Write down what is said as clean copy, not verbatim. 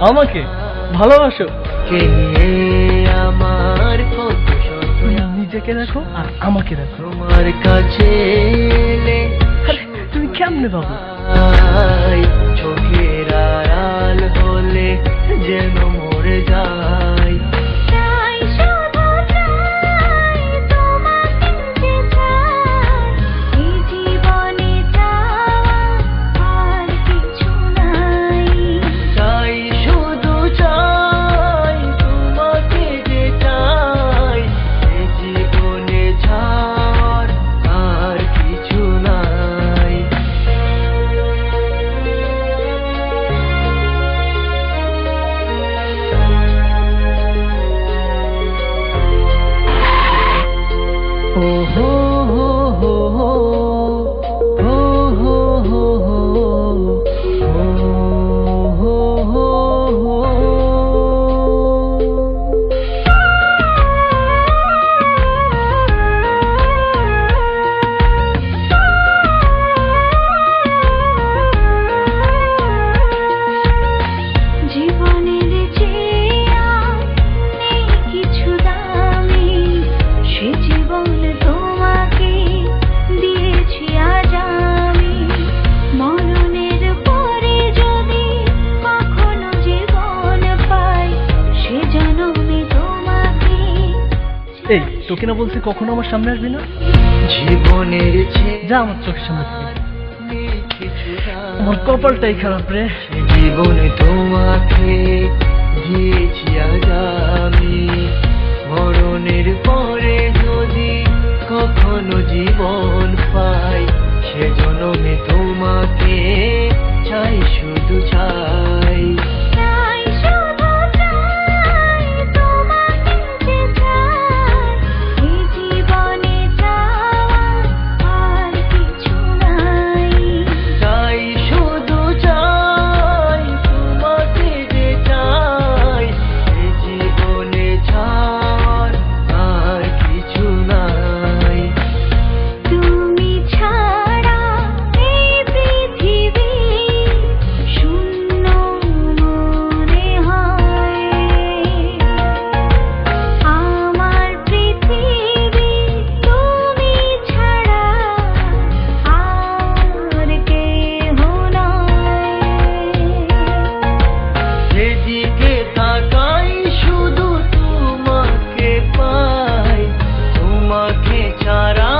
আমাকে ভালোবাসো? কে আমার কত শত নিজেকে দেখো আর আমাকে দেখো। তোমার কাছে এলে আরে তুমি কেমনে বাবু? চোখের আড়াল হলে যেন মরে যায়। এই তোকে না বলছি কখনো আমার সামনে আসবি না? জীবনের যা আমার চোখের সামনে থেকে। আমার কপালটাই খারাপ রে। জীবনে তোমাকে দিয়েছি আজ আমি, মরণের পরে যদি কখনো জীবন পাই সে জন্মে তোমাকে